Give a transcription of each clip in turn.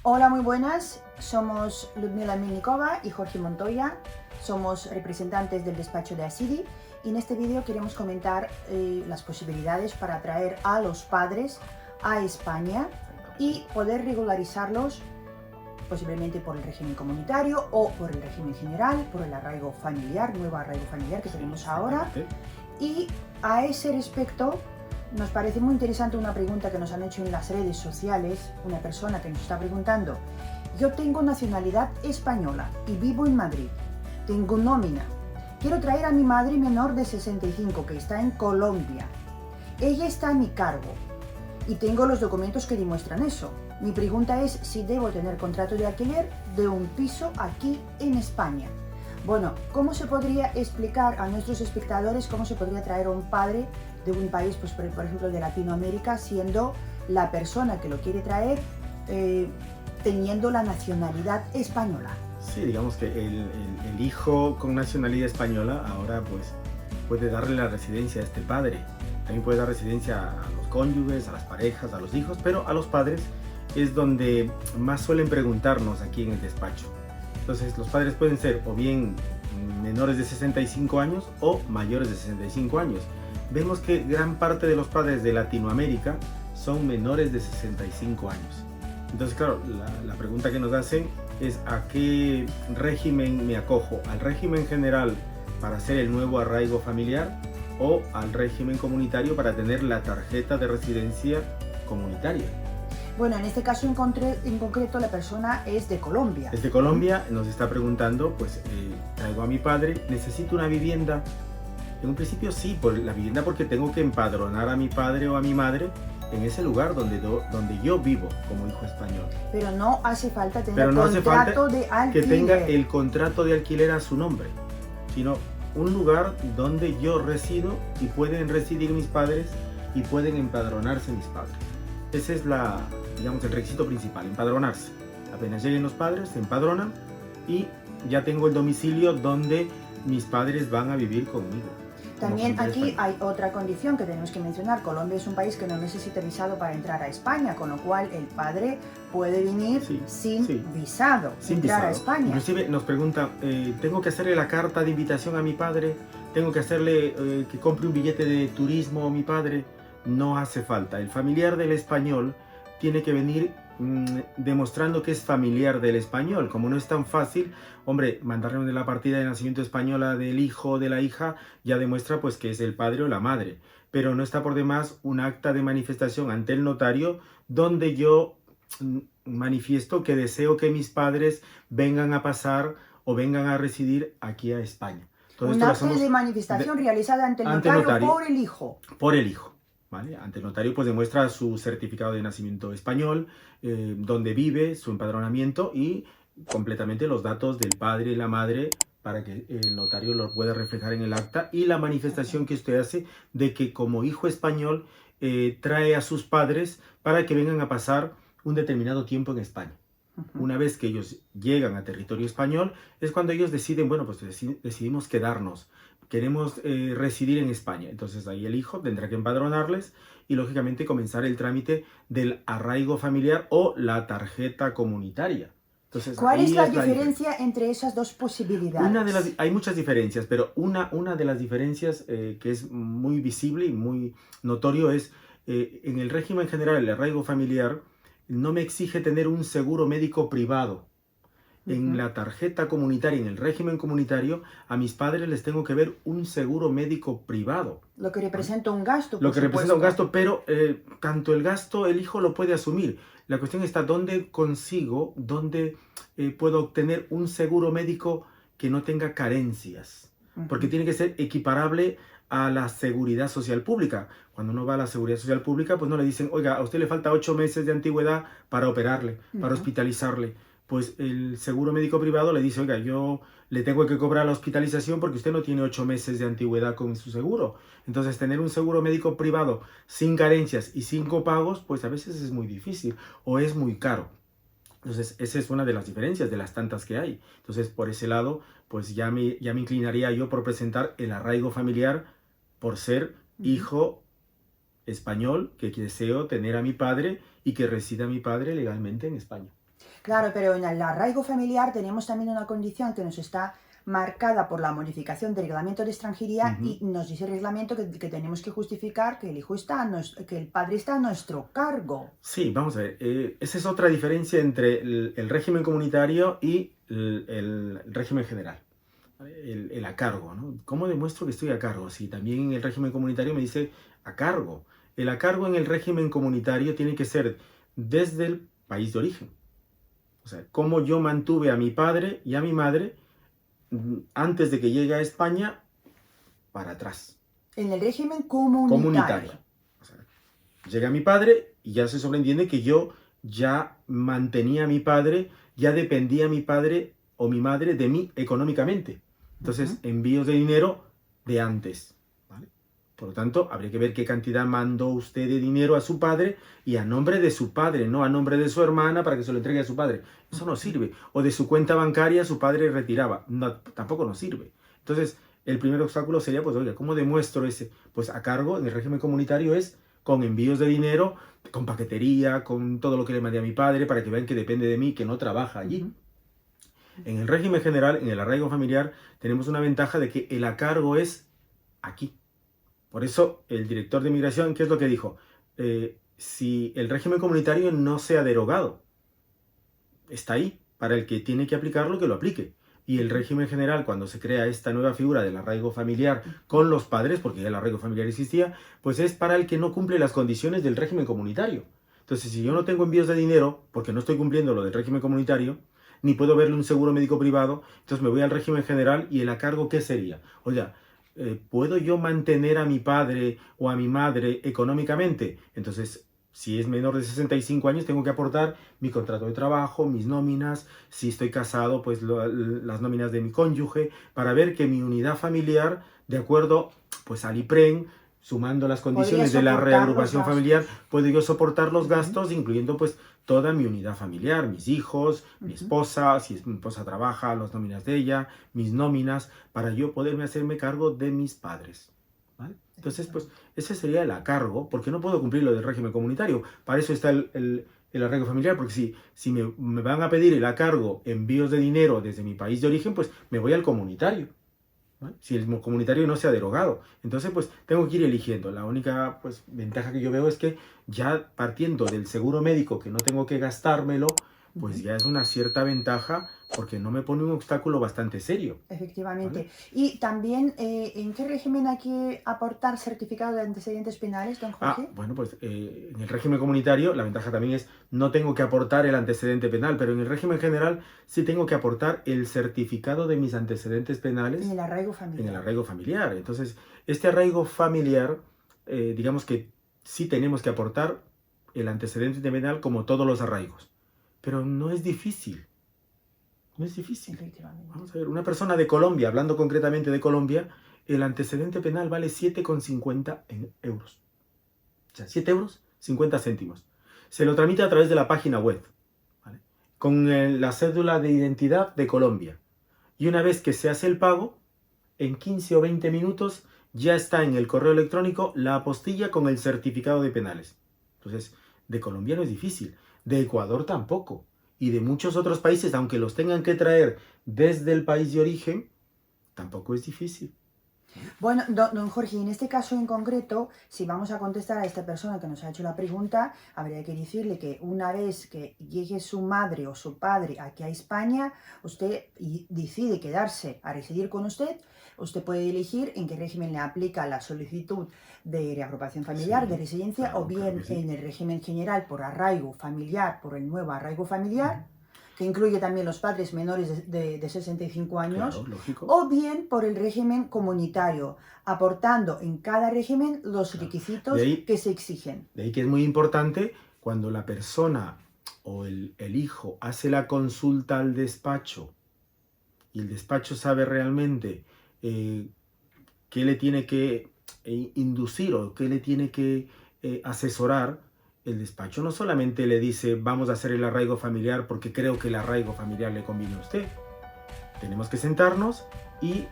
Hola, muy buenas. Somos Ludmila Milnikova y Jorge Montoya. Somos representantes del despacho de Asidi y en este vídeo queremos comentar las posibilidades para atraer a los padres a España y poder regularizarlos posiblemente por el régimen comunitario o por el régimen general, por el arraigo familiar, nuevo arraigo familiar que tenemos ahora. Y a ese respecto nos parece muy interesante una pregunta que nos han hecho en las redes sociales, una persona que nos está preguntando: yo tengo nacionalidad española y vivo en Madrid, tengo nómina, quiero traer a mi madre menor de 65 que está en Colombia, ella está a mi cargo y tengo los documentos que demuestran eso. Mi pregunta es si debo tener contrato de alquiler de un piso aquí en España. Bueno, ¿cómo se podría explicar a nuestros espectadores cómo se podría traer a un padre de un país, pues por ejemplo de Latinoamérica, siendo la persona que lo quiere traer teniendo la nacionalidad española? Sí, digamos que el hijo con nacionalidad española ahora pues puede darle la residencia a este padre. También puede dar residencia a los cónyuges, a las parejas, a los hijos, pero a los padres es donde más suelen preguntarnos aquí en el despacho. Entonces los padres pueden ser o bien menores de 65 años o mayores de 65 años. Vemos que gran parte de los padres de Latinoamérica son menores de 65 años. Entonces, claro, la pregunta que nos hacen es ¿a qué régimen me acojo? ¿Al régimen general para hacer el nuevo arraigo familiar o al régimen comunitario para tener la tarjeta de residencia comunitaria? Bueno, en este caso en concreto la persona es de Colombia. Es de Colombia, nos está preguntando, pues traigo a mi padre, necesito una vivienda. En un principio sí, por la vivienda porque tengo que empadronar a mi padre o a mi madre en ese lugar donde yo vivo como hijo español. Pero no hace falta tener contrato de alquiler. Que tenga el contrato de alquiler a su nombre, sino un lugar donde yo resido y pueden residir mis padres y pueden empadronarse mis padres. Ese es digamos, el requisito principal, empadronarse. Apenas lleguen los padres, se empadronan y ya tengo el domicilio donde mis padres van a vivir conmigo. También aquí hay otra condición que tenemos que mencionar. Colombia es un país que no necesita visado para entrar a España, con lo cual el padre puede venir sin visado, a España. Inclusive nos preguntan, ¿tengo que hacerle la carta de invitación a mi padre? ¿Tengo que hacerle que compre un billete de turismo a mi padre? No hace falta. El familiar del español tiene que venir demostrando que es familiar del español. Como no es tan fácil, hombre, mandarle la partida de nacimiento española del hijo o de la hija ya demuestra pues que es el padre o la madre, pero no está por demás un acta de manifestación ante el notario donde yo manifiesto que deseo que mis padres vengan a pasar o vengan a residir aquí a España. Un acta de manifestación realizada ante el notario por el hijo. Por el hijo. ¿Vale? Ante el notario pues demuestra su certificado de nacimiento español, donde vive, su empadronamiento y completamente los datos del padre y la madre para que el notario los pueda reflejar en el acta y la manifestación que usted hace de que como hijo español trae a sus padres para que vengan a pasar un determinado tiempo en España. Una vez que ellos llegan a territorio español es cuando ellos deciden, bueno, pues decidimos quedarnos. Queremos residir en España. Entonces ahí el hijo tendrá que empadronarles y lógicamente comenzar el trámite del arraigo familiar o la tarjeta comunitaria. Entonces, ¿cuál es la diferencia entre esas dos posibilidades? Hay muchas diferencias, pero una de las diferencias que es muy visible y muy notorio es en el régimen general, el arraigo familiar, no me exige tener un seguro médico privado. En la tarjeta comunitaria, en el régimen comunitario, a mis padres les tengo que ver un seguro médico privado. Lo que representa un gasto, Lo que representa un gasto, pero tanto el gasto el hijo lo puede asumir. La cuestión está dónde consigo, dónde puedo obtener un seguro médico que no tenga carencias. Porque tiene que ser equiparable a la seguridad social pública. Cuando uno va a la seguridad social pública, pues no le dicen, oiga, a usted le falta 8 meses de antigüedad para operarle, para hospitalizarle. Pues el seguro médico privado le dice, oiga, yo le tengo que cobrar la hospitalización porque usted no tiene 8 meses de antigüedad con su seguro. Entonces, tener un seguro médico privado sin carencias y sin copagos, pues a veces es muy difícil o es muy caro. Entonces, esa es una de las diferencias, de las tantas que hay. Entonces, por ese lado, pues ya me inclinaría yo por presentar el arraigo familiar por ser hijo español que deseo tener a mi padre y que resida mi padre legalmente en España. Claro, pero en el arraigo familiar tenemos también una condición que nos está marcada por la modificación del reglamento de extranjería y nos dice el reglamento que tenemos que justificar que el hijo está que el padre está a nuestro cargo. Sí, vamos a ver. Esa es otra diferencia entre el régimen comunitario y el régimen general. El a cargo, ¿no? ¿Cómo demuestro que estoy a cargo? Si también en el régimen comunitario me dice a cargo. El a cargo en el régimen comunitario tiene que ser desde el país de origen. O sea, cómo yo mantuve a mi padre y a mi madre antes de que llegue a España para atrás. En el régimen comunitario. O sea, llega mi padre y ya se sobreentiende que yo ya mantenía a mi padre, ya dependía a mi padre o mi madre de mí económicamente. Entonces, envíos de dinero de antes. ¿Vale? Por lo tanto, habría que ver qué cantidad mandó usted de dinero a su padre y a nombre de su padre, no a nombre de su hermana para que se lo entregue a su padre. Eso no sirve. O de su cuenta bancaria su padre retiraba. No, tampoco nos sirve. Entonces, el primer obstáculo sería, pues, oiga, ¿cómo demuestro ese? Pues a cargo en el régimen comunitario es con envíos de dinero, con paquetería, con todo lo que le mandé a mi padre para que vean que depende de mí, que no trabaja allí. En el régimen general, en el arraigo familiar, tenemos una ventaja de que el a cargo es aquí. Por eso, el director de migración, ¿qué es lo que dijo? Si el régimen comunitario no se ha derogado, está ahí, para el que tiene que aplicarlo, que lo aplique. Y el régimen general, cuando se crea esta nueva figura del arraigo familiar con los padres, porque ya el arraigo familiar existía, pues es para el que no cumple las condiciones del régimen comunitario. Entonces, si yo no tengo envíos de dinero, porque no estoy cumpliendo lo del régimen comunitario, ni puedo verle un seguro médico privado, entonces me voy al régimen general y el a cargo, ¿qué sería? Oiga, ¿puedo yo mantener a mi padre o a mi madre económicamente? Entonces, si es menor de 65 años, tengo que aportar mi contrato de trabajo, mis nóminas, si estoy casado, pues las nóminas de mi cónyuge, para ver que mi unidad familiar, de acuerdo pues al IPREN, sumando las condiciones de la reagrupación familiar, puedo yo soportar los gastos, incluyendo pues toda mi unidad familiar, mis hijos, mi esposa, si mi esposa trabaja, las nóminas de ella, mis nóminas, para yo poderme hacerme cargo de mis padres. ¿Vale? Entonces, pues, ese sería el a cargo, porque no puedo cumplir lo del régimen comunitario. Para eso está el arraigo familiar, porque si me van a pedir el a cargo envíos de dinero desde mi país de origen, pues me voy al comunitario. ¿Vale? Si el comunitario no se ha derogado. Entonces, pues, tengo que ir eligiendo. La única, pues, ventaja que yo veo es que ya partiendo del seguro médico, que no tengo que gastármelo, pues ya es una cierta ventaja porque no me pone un obstáculo bastante serio. Efectivamente. ¿Vale? Y también, ¿en qué régimen hay que aportar certificado de antecedentes penales, don Jorge? Bueno, pues en el régimen comunitario la ventaja también es no tengo que aportar el antecedente penal, pero en el régimen general sí tengo que aportar el certificado de mis antecedentes penales. En el arraigo familiar. En el arraigo familiar. Entonces, este arraigo familiar, digamos que sí tenemos que aportar el antecedente penal como todos los arraigos. Pero no es difícil. No es difícil. Efectivamente. Vamos a ver, una persona de Colombia, hablando concretamente de Colombia, el antecedente penal vale 7,50 euros. O sea, 7 euros, 50 céntimos. Se lo tramita a través de la página web, ¿vale? Con la cédula de identidad de Colombia. Y una vez que se hace el pago, en 15 o 20 minutos ya está en el correo electrónico la apostilla con el certificado de penales. Entonces, de Colombia no es difícil. De Ecuador tampoco. Y de muchos otros países, aunque los tengan que traer desde el país de origen, tampoco es difícil. Bueno, don Jorge, en este caso en concreto, si vamos a contestar a esta persona que nos ha hecho la pregunta, habría que decirle que una vez que llegue su madre o su padre aquí a España, usted decide quedarse a residir con usted puede elegir en qué régimen le aplica la solicitud de reagrupación familiar, Sí, de residencia, claro, o bien claro que sí. en el régimen general por arraigo familiar, por el nuevo arraigo familiar, que incluye también los padres menores de 65 años, Claro, lógico. o bien por el régimen comunitario, aportando en cada régimen los requisitos que se exigen. De ahí que es muy importante cuando la persona o el hijo hace la consulta al despacho y el despacho sabe realmente qué le tiene que inducir o qué le tiene que asesorar. El despacho no solamente le dice vamos a hacer el arraigo familiar porque creo que el arraigo familiar le conviene a usted. Tenemos que sentarnos y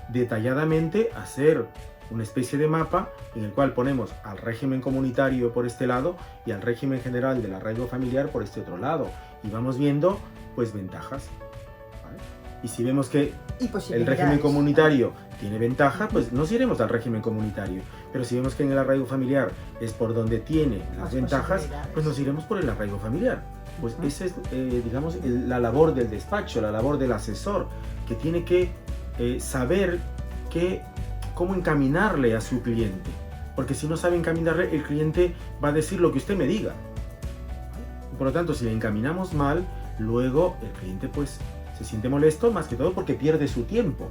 detalladamente hacer una especie de mapa en el cual ponemos al régimen comunitario por este lado y al régimen general del arraigo familiar por este otro lado. y vamos viendo pues ventajas, ¿vale? Y si vemos que Y el posibilidades. régimen comunitario tiene ventaja, pues nos iremos al régimen comunitario. Pero si vemos que en el arraigo familiar es por donde tiene las Más ventajas, posibilidades. pues nos iremos por el arraigo familiar. Pues Ujú. esa es, digamos, la labor del despacho, la labor del asesor, que tiene que saber cómo encaminarle a su cliente. Porque si no sabe encaminarle, el cliente va a decir lo que usted me diga. Por lo tanto, si le encaminamos mal, luego el cliente pues se siente molesto, más que todo porque pierde su tiempo.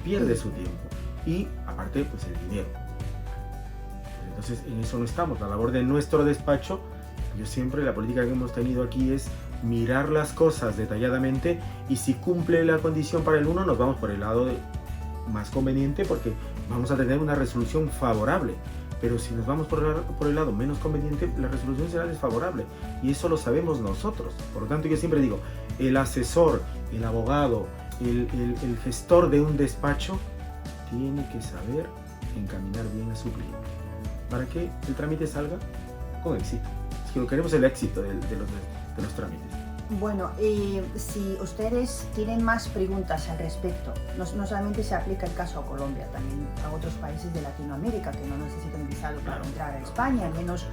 Pierde su tiempo. Y aparte, pues el dinero. Entonces, en eso no estamos. La labor de nuestro despacho, yo siempre, la política que hemos tenido aquí es mirar las cosas detalladamente, y si cumple la condición para el uno, nos vamos por el lado más conveniente, porque vamos a tener una resolución favorable. Pero si nos vamos por el lado menos conveniente, la resolución será desfavorable. Y eso lo sabemos nosotros. Por lo tanto, yo siempre digo, el asesor, el abogado, el gestor de un despacho tiene que saber encaminar bien a su cliente para que el trámite salga con éxito. Es que lo queremos, el éxito de los trámites. Bueno, si ustedes tienen más preguntas al respecto, no solamente se aplica el caso a Colombia, también a otros países de Latinoamérica que no necesitan visado para entrar a España, menos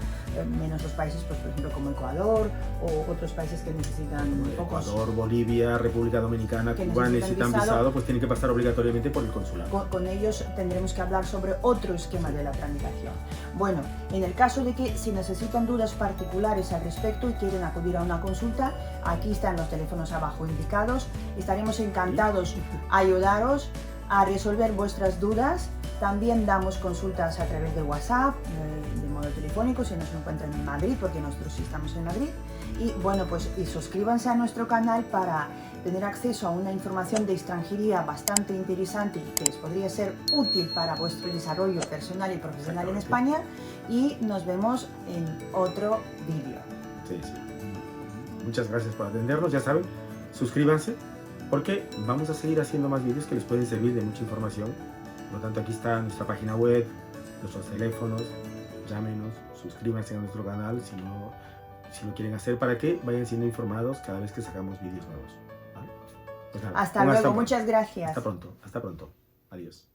los países, pues, por ejemplo, como Ecuador, o otros países que necesitan pocos. Ecuador, Bolivia, República Dominicana, Que Cuba necesitan visado, pues tienen que pasar obligatoriamente por el consulado. Con ellos tendremos que hablar sobre otro esquema de la tramitación. Bueno, en el caso de que si necesitan dudas particulares al respecto y quieren acudir a una consulta, aquí están los teléfonos abajo indicados. Estaremos encantados a ayudaros a resolver vuestras dudas. También damos consultas a través de WhatsApp, de modo telefónico, si nos encuentran en Madrid, porque nosotros sí estamos en Madrid. Y bueno, pues suscríbanse a nuestro canal para tener acceso a una información de extranjería bastante interesante y que les podría ser útil para vuestro desarrollo personal y profesional en España. Y nos vemos en otro vídeo. Sí, sí. Muchas gracias por atendernos. Ya saben, suscríbanse, porque vamos a seguir haciendo más vídeos que les pueden servir de mucha información. Por lo tanto, aquí está nuestra página web, nuestros teléfonos. Llámenos, suscríbanse a nuestro canal si lo quieren hacer, para que vayan siendo informados cada vez que sacamos vídeos nuevos. ¿Vale? Pues nada, Hasta luego, muchas gracias. Hasta pronto, hasta pronto. Adiós.